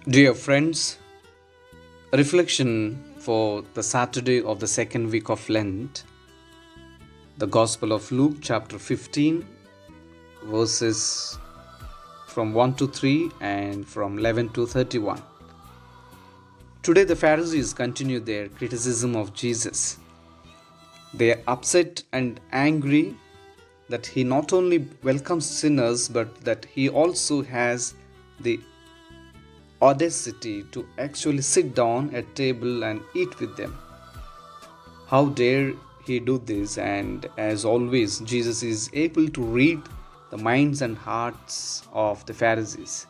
Dear friends, reflection for the Saturday of the second week of Lent, the Gospel of Luke, chapter 15, verses from 1 to 3 and from 11 to 31. Today, the Pharisees continue their criticism of Jesus. They are upset and angry that he not only welcomes sinners but that he also has the audacity to actually sit down at table and eat with them. How dare he do this? And as always, Jesus is able to read the minds and hearts of the Pharisees.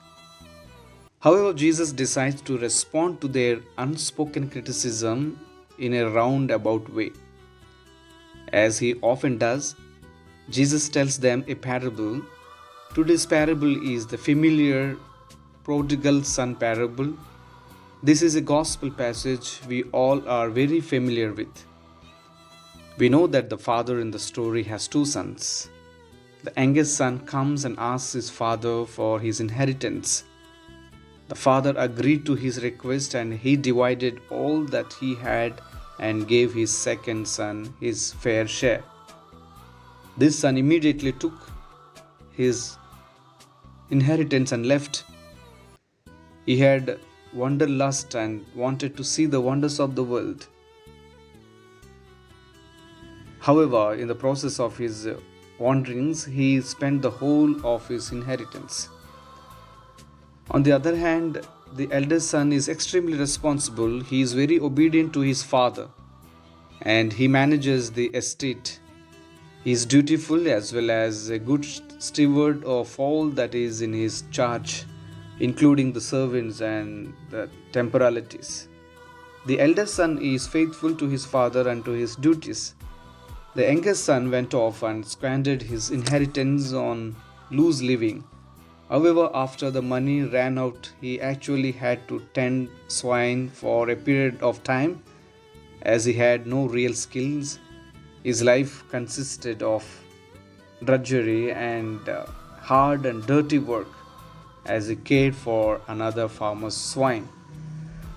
However, Jesus decides to respond to their unspoken criticism in a roundabout way. As he often does, Jesus tells them a parable. Today's parable is the familiar prodigal son parable. This is a gospel passage we all are very familiar with. We know that the father in the story has two sons. The youngest son comes and asks his father for his inheritance. The father agreed to his request and he divided all that he had and gave his second son his fair share. This son immediately took his inheritance and left. He had wanderlust and wanted to see the wonders of the world. However, in the process of his wanderings, he spent the whole of his inheritance. On the other hand, the eldest son is extremely responsible. He is very obedient to his father and he manages the estate. He is dutiful as well as a good steward of all that is in his charge, including the servants and the temporalities. The eldest son is faithful to his father and to his duties. The youngest son went off and squandered his inheritance on loose living. However, after the money ran out, he actually had to tend swine for a period of time as he had no real skills. His life consisted of drudgery and hard and dirty work as he cared for another farmer's swine.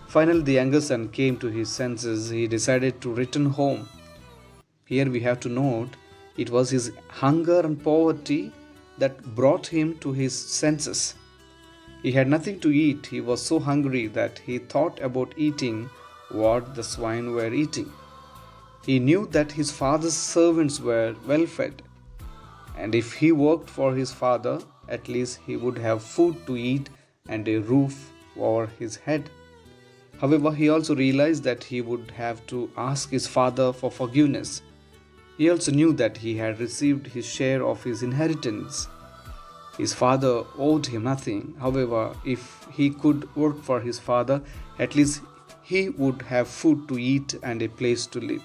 Finally, the younger son came to his senses. He decided to return home. Here we have to note it was his hunger and poverty that brought him to his senses. He had nothing to eat. He was so hungry that he thought about eating what the swine were eating. He knew that his father's servants were well fed, and if he worked for his father, at least he would have food to eat and a roof over his head. However, he also realized that he would have to ask his father for forgiveness. He also knew that he had received his share of his inheritance. His father owed him nothing. However, if he could work for his father, at least he would have food to eat and a place to live.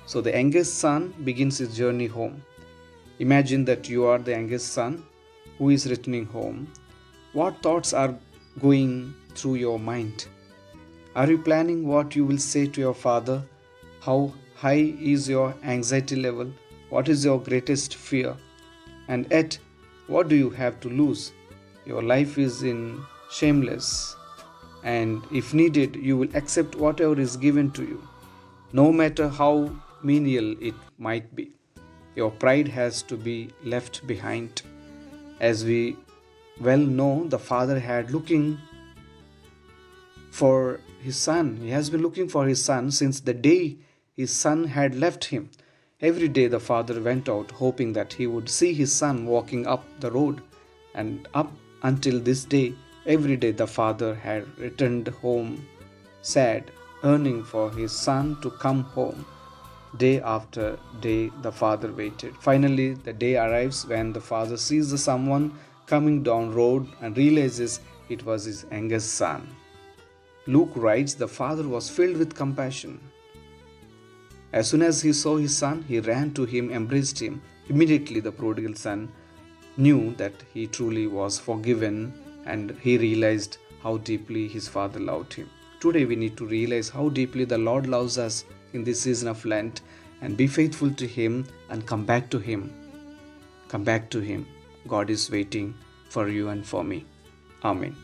So the youngest son begins his journey home. Imagine that you are the youngest son who is returning home. What thoughts are going through your mind? Are you planning what you will say to your father? How high is your anxiety level? What is your greatest fear? And yet, what do you have to lose? Your life is in shameless, and if needed, you will accept whatever is given to you, no matter how menial it might be. Your pride has to be left behind. As we well know, the father had looking for his son. He has been looking for his son since the day his son had left him. Every day the father went out hoping that he would see his son walking up the road, and up until this day, every day the father had returned home sad, yearning for his son to come home. Day after day, the father waited. Finally, the day arrives when the father sees someone coming down road and realizes it was his youngest son. Luke writes, the father was filled with compassion. As soon as he saw his son, he ran to him, embraced him. Immediately, the prodigal son knew that he truly was forgiven and he realized how deeply his father loved him. Today, we need to realize how deeply the Lord loves us in this season of Lent and be faithful to Him and come back to Him. Come back to Him. God is waiting for you and for me. Amen.